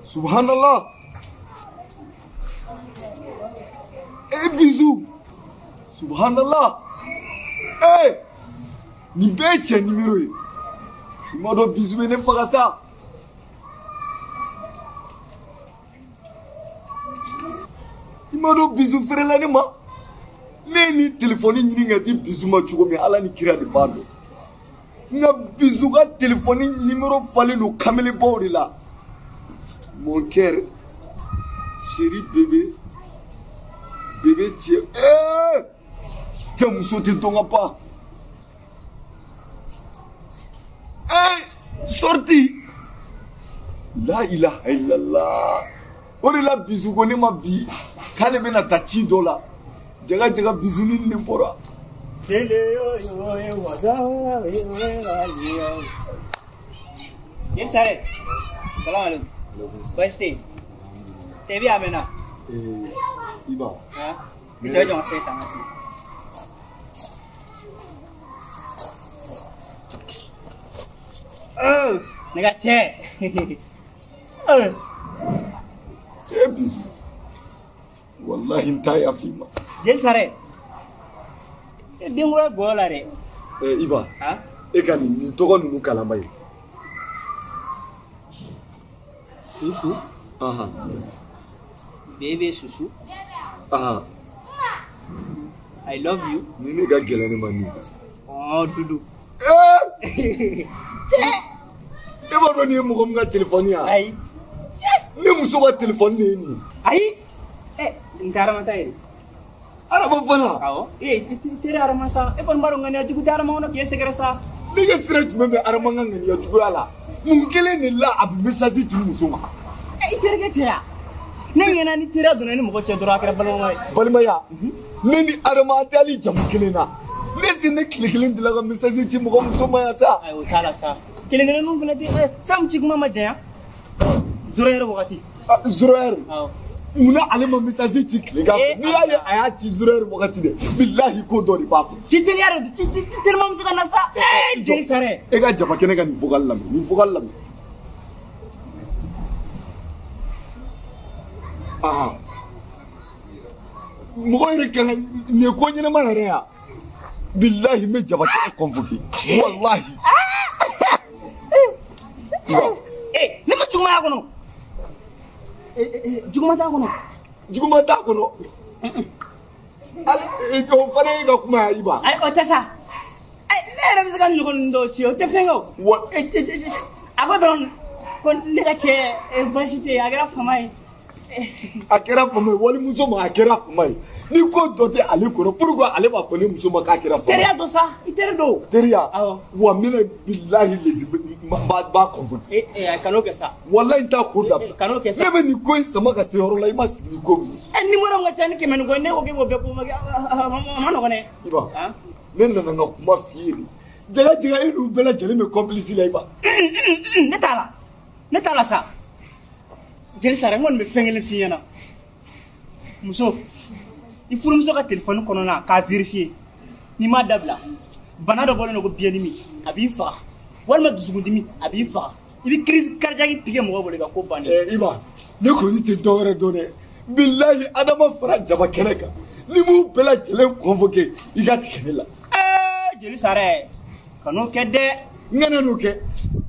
Subhanallah. Eh, bisous. Subhanallah. Eh, ni beche numéro. Il m'a donné bisous et ne fera ça. Il m'a donné bisous frère l'anima. Mais ni téléphone ni n'a dit bisous ma tu mais ala ni kira de bando. N'a bisous à téléphone numéro fallait nous camele bord là. Mon cœur, chéri bébé, bébé tiens, tiens mon sauté ton pas. Sorti. La ilaha illallah. On est là bisou qu'on est ma bi. Quand les bena tachi dola, jaga jaga bisou ni ne pora. Yes, sarre. Salam alaikum. Pasti. Tapi apa nak? Iba. Kita jangan saya tangan sih. Nak cek. Bisou. Wallahi entai afima. Jadi sarre. Dia mula gua lari. Iba. Kan ni togo nunu kalamai. Susu. Aha. Baby susu. Aha. I love you. Ni ne ga gelane mani. Oh, dudu. E ba do ni mo ko mga telefoni ya. Ai. Ne muso ga telefoni ni. Ai. Ngara mata ini. Ara ba fana. Awo. Tira ara masa. Pon baru ngani ajuku dara mo no kiese kerasa. Ni ga straight me ara manga ngani ya juku ala. Mun kele ni la ab message ti muso ma. Tira ke tira. Ne ngena ni tira do ni mo ko chedura kera balma. Balma ya. Ne ni ara ma tali jam kele na. Ne sine klikilin dilaga message ti mo ko muso ma ya sa. Ai o tala sa. Kele ngena no fana ti fam chik mama jaya. Zurer wakati. Zurer. Awo. Muna alema message ti kliga. Ni ya aya ti zurer wakati de. Billahi ko do ri ba ko. Titiri yaro titiri mama suka nasa. Jeli sarre. E ga jaba kene ga ni vogal lam. Ni vogal lam. Aha. Mo ire kan ne ko nyina ma yare ya. Billahi me jaba ke convoqué. Wallahi. Ne ma chuma ya kono. Juguma ta kono. Juguma ta kono. Ko fane ga kuma iba. Ai o tasa. Ai ne ra bisa kan ko ndo chi o te fengo. What? Agodon kon ne ga che basite agara famai. Akera famai wali muso ma akera famai. Ni ko dote ale kono pourquoi ale ba fane muso ma ka akera famai. Teria do sa, itere do. Teria. Awo. Wa mina billahi lezi ba convoqué. Kano ke sa. Wallahi ta ko da. Kano ke sa. Ne be ni ko sama ka se horo la ima sigi ko. Ni moro nga tani ke men go ne o ke bo be ko ma no ne. Iba. Ne na na kuma fieri. Jaga jaga iru bela jeli me complice la iba. Ne tala sa. Jeli sare mon me fengele fiena. Muso. Il faut muso ka téléphone kono na ka vérifier. Ni ma dabla. Bana do bolo no go bien mi. Abi fa. Wal ma dusugundimi abi fa. Ibi crise cardiaque pige mo bolo ga ko bani. Iba. Ne ko ni te dore done. Billahi adama fara jaba keneka. Ni mu bela jeli convoqué. Iga tikenela. Jeli sare. Kano kede. Ngana no ke.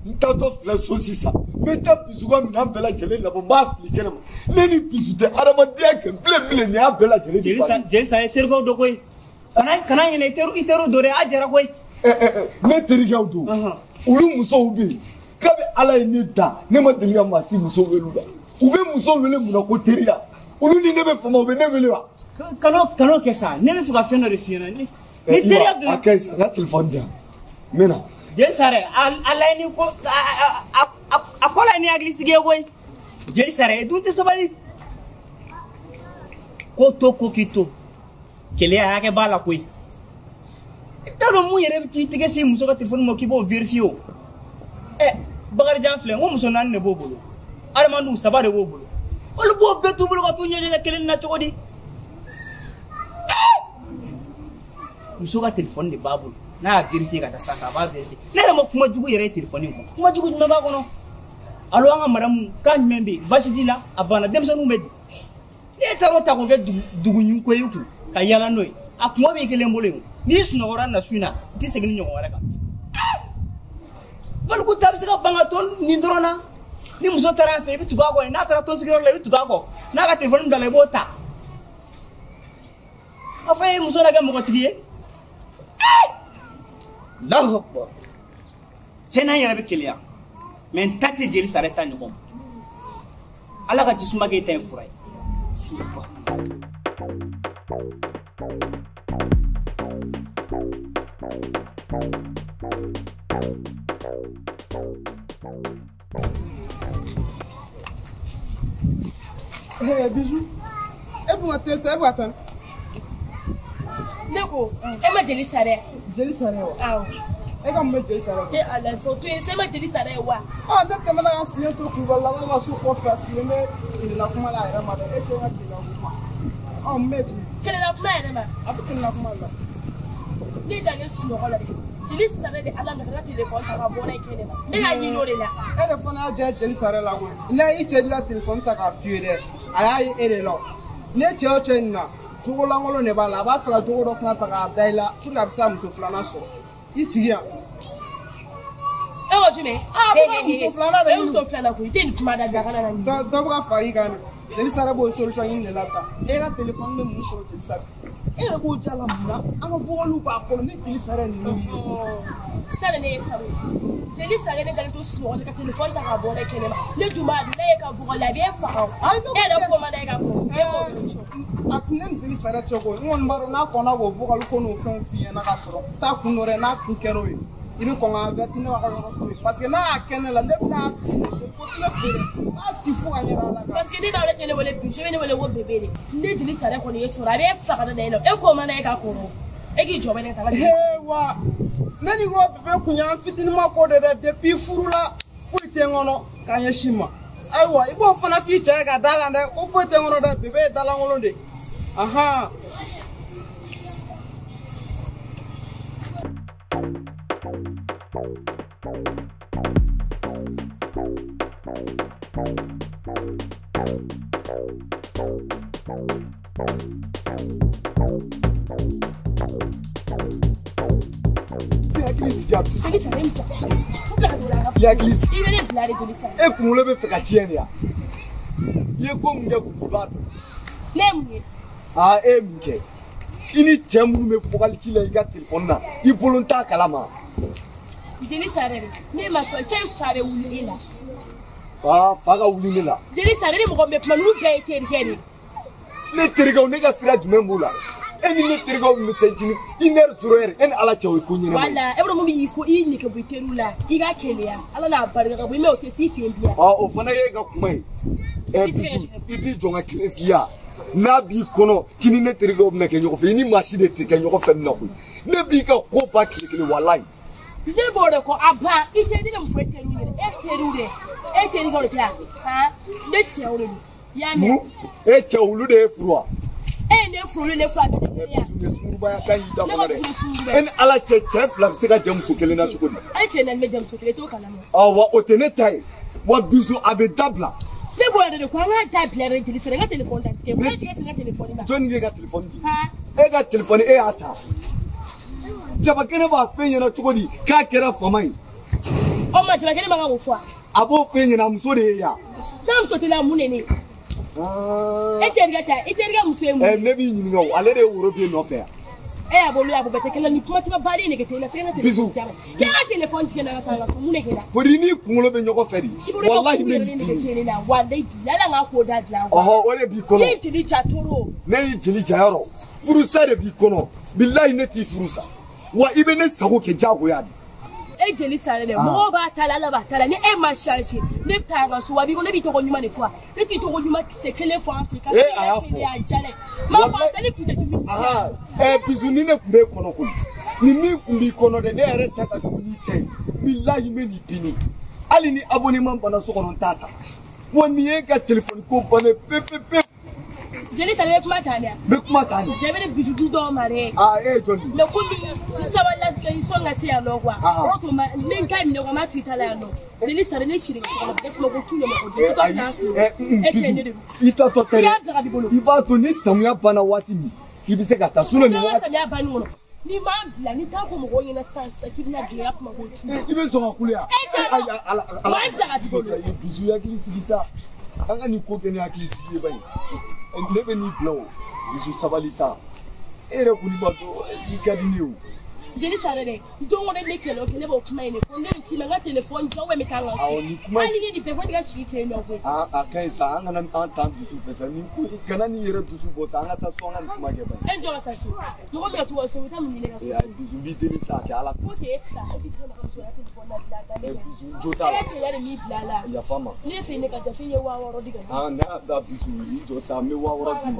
Ntato fla sosisa. Meta bisuga mina bela jeli la bo ba flikena. Neni bisute adama dia ke ble ni a bela jeli. Jeli sare tergo do koy. Kana ngene itero dore ajara koy. Ne teriga do. Ulu muso ubi. Kabe ala ni da. Ne ma teriga ma si muso welu da. Ube muso wele muna ko teriga. Ulu ni ne be fama ube ne wele wa. Kano kesa. Ne be fuga feno refiena ni. Ni teriga do. Akai sa na telephone dia. Mena. Jeli sare ala ni ko akola ni aglisige koy. Jeli sare dunte sabali. Ko to ko kito. Kéleya yake bala koy. Tano mu yere ti tige si muso ka telephone mo ki bo vérifier. Bakari jan filɛ ko muso naani de b'o bolo adamadenw 3 de b'o bolo olu b'o bɛɛ t'u bolo ka t'u ɲɛjɛ kelen na cogo di muso ka téléphone de b'a bolo n'a y'a vérifier ka taa sanfɛ a b'a vérifier ne yɛrɛ ma kuma jugu yɛrɛ ye téléphone in kɔnɔ kuma jugu jumɛn b'a kɔnɔ allo an ka madamu kan jumɛn bɛ yen baasi t'i la a banna denmisɛnninw bɛ di n'e taar'o ta k'o kɛ dugu ko ye kun ka yala n'o ye a kuma b'i kelen bolo yen n'i sunɔgɔra na su in na i tɛ segin ni ɲɔgɔn wɛrɛ kan baliku ta bɛ se ka ban ka to nin dɔrɔn na ni muso taara a fɛ i bɛ tugu a kɔ n'a taara tɔnsigiyɔrɔ la i bɛ tugu a kɔ n'a ka téléphone da la i b'o ta a fɔ e ye muso la kɛ mɔgɔtigi ye Allahu Akbar cɛ n'an yɛrɛ bɛ keleya mais n ta tɛ jeli sare ta ɲɔgɔn ala ka jisuma kɛ e ta ye fura ye suba Bijou, e b'u ka tel ta e b'u ka tan. Ne ko e ma jeli sare. Jeli sare wa? Awɔ. E ka mun bɛ jeli sare? E ala so to ye se ma jeli sare wa? Ne tɛmɛna ka siɲɛ to kulubali la ka so kɔfɛ a sigilen bɛ kelela kuma la a yɛrɛ ma dɛ e tɛ n ka kelela kuma. Mun bɛ tun? Kelela kuma yɛrɛ ma? A bɛ kelela kuma la. Ne da ne sunɔgɔ la dɛ. Jeli sare de ala nana téléphone ta ka bɔ n'a ye kɛnɛ ma. Ne y'a ɲini o de la. E de fana y'a diya jeli sare la koyi. N'a i cɛ b'i ka téléphone ta k'a f'i ye dɛ a y'a ye e de la. Ne cɛ o cɛ nin na jogo lankolon de b'a la a b'a fɛ ka jogo dɔ fana ta k'a da i la pour que a bɛ se ka muso filanan sɔrɔ. I sigi yan. E ko jumɛn? Muso filanan de ɲini. E muso filanan koyi i tɛ nin kuma da da kana na ɲini. Dɔ bɛ ka fara i kan dɛ. Jeli sare b'o solution ɲini de la tan. E ka téléphone bɛ mun sɔrɔ jeli sare? E yɛrɛ b'o jala mun na? An ka bɔgɔliw b'a kɔnɔ ni jeli sare ninnu. Sani ne ye faamu. Jeli sare ne dalen to sunɔgɔ ka téléphone ta ka bɔ n'a ye kɛnɛ ma. Ne dun b'a dun ne ye ka bɔgɔ la a bɛ faga o. E yɛrɛ ko man da e ka bɔ. E b'o wele. A tun ne ni jeli sare cɛ koyi. N kɔni b'a dɔn n'a kɔnna k'o bɔgɔli ko n'o fɛnw f'i ɲɛna ka sɔrɔ. T'a kun dɔ dɛ n'a kun kɛra o ye. I bɛ kɔn ka avertir ne b'a ka yɔrɔ to yen. Parce que n'a y'a kɛ ne la ne bɛna ci ne ko ne feere. N'a ci fo ka ɲɛna ala kan. Parce que ne b'a wele tɛ ne wele bi, je bɛ ne wele ko bébé de. Ne jeli sare kɔni ye sɔrɔ a bɛ faga da e la. E ko man da e ka kɔrɔ. E k'i jɔ bɛ ne ta ka jeli. Wa ne ni ko bébé kun y'an fitinin ma ko de dɛ depuis furu la foyi tɛ n kɔnɔ k'a ɲɛsin ma. Ayiwa i b'o fana f'i cɛ ye ka d'a kan dɛ ko foyi tɛ n kɔnɔ dɛ bébé ye dalankolon de. Ahan. Yaklis. I bɛ ne bila de jeli sare. E kunkolo bɛ fɛ ka tiɲɛ de ya? I ye ko min kɛ kun i b'a dɔn. Ne ye mun ye? E ye mun kɛ? I ni cɛ minnu bɛ fɔgali la i ka téléphone na i bolo t'a kalama. Jeli sare ne ma sɔn cɛ in fa bɛ wuli e la. Fa ka wuli ne la. Jeli sare ni mɔgɔ bɛ kuma n'u bɛɛ ye terikɛ de. Ne terikɛw ne ka sira jumɛn b'u la? E ni ne terikɛw min bɛ se jini 1h 0h e ni ala cɛ o ye ko ɲɛnama ye. Wala e bɛ mun b'i ko i nege bɔ i teriw la i ka keleya ala n'a barika ka bɔ i mɛ o tɛ s'i fɛ yen bi yan. O fana ye e ka kuma ye. Bisu i t'i jɔ ka tile f'i ya. N'a b'i kɔnɔ k'i ni ne terikɛw bɛna kɛ ɲɔgɔn fɛ i ni maa si de tɛ kɛ ɲɔgɔn fɛ nin na koyi. Ne b'i ka ko ba tile kelen walayi. Ne b'o de kɔ a ban i tɛ ne bɛ mun fɔ e teriw ye e teriw de e terikɛw de tɛ yan ne cɛw de don i y'a mɛn. E cɛ olu de ye furu wa? E ne furu ne fila bɛɛ tɛ kelen yan. Ne surubaya kan y'i da kɔnɔ dɛ. E ni ala cɛ fila bɛ se ka jɛ muso kelen na cogo di? Ale cɛ naani bɛ jɛ muso kelen t'o kalama. Wa o tɛ ne ta ye wa Bisu a bɛ dabila. Ne b'o yɛrɛ de ko an ka dabila yɛrɛ jeli sare n ka téléphone da tigɛ mun tigɛ n ka téléphone ma. Jɔnni ye ka téléphone di? E ka téléphone e y'a san. Jabakɛnɛ b'a fɛn ɲɛna cogo di k'a kɛra fama ye? O ma jabakɛnɛ man kan k'o fɔ. A b'o fɛn ɲɛna muso de ye yan. N'a muso tɛ na mun de ne? E terikɛ ta i terikɛ muso ye mun? Ne b'i ɲininka o ale de ye woro b'i nɔfɛ yan. E y'a bolo y'a bɔ bɛɛ tɛ kelen ni kuma caman baden nege tɛ na se ka téléphone tigɛ. K'i ka téléphone tigɛ na ka taa n ka so mun de kɛra? Fodi ni kunkolo bɛ ɲɔgɔn fɛ de. Walahi ne b'i pini. Walahi bi ala n ka ko da dilan. O de b'i kɔnɔ. Ne ye jeli ja toro. Ne y'i jeli ja yɔrɔ. Furusa de b'i kɔnɔ. Bilahi ne t'i furusa. Wa i bɛ ne sago kɛ jagoya de. E jeli sare dɛ mɔgɔw b'a ta la ala b'a ta la ni e ma change ne bɛ taa n ka so wa bi ko ne b'i tɔgɔ ɲuman de fɔ ne t'i tɔgɔ ɲuman kisɛ kelen fɔ an fɛ ka se ka keleya jalɛ m'a fɔ a tali kun tɛ dumuni. Bisu ni ne tun b'e kɔnɔ koyi ni min tun b'i kɔnɔ dɛ ne yɛrɛ ta ka jugu n'i ta ye bilahi n bɛ n'i pini Ali ni abonnement bana so kono tata. Woni en ka téléphone ko bana pep. Djeli ça veut pas tania. Be kuma tani. J'avais des bijoux do mare. Ah Johnny. Le kumi ça va là que ils sont assez à l'eau quoi. Autre ma men ka mi no ma Twitter là non. Djeli ça ne chiri ko def mo ko tuyo mo ko. Ita to tere. Iba to ni samuya bana wati mi. Ibise kata suno ni wati. Samuya bana ngono. Ni mambla ni ta ko mo go nyina sansa kibina gya fa mo go tu. Ibe so makulia. Wanda bibolo. Bizu ya kilisibisa. Anga ni ko gani akilisibi bai. Ndebe ni blow. Bizu sabalisa. Ere kulibato ikadiniu. Djeli sarere ndongo ne lekelo kele bo kuma ine fonde kima nga telephone jo we metanga ali ni pe fonde shi fe no ko kai sa anga nan tan bisu fesa ni ko kana ni yere bisu bo sa anga ta so anga kuma ge ba enjo ta so no ko me to so ta mi ne ya bisu bi deli sa ke ala ko ke sa bi ko na so ya telephone na bila bisu jota ya mi bila la ya fama ni fe ne ka ja fe ye wa woro diga na sa bisu jo sa me wa woro diga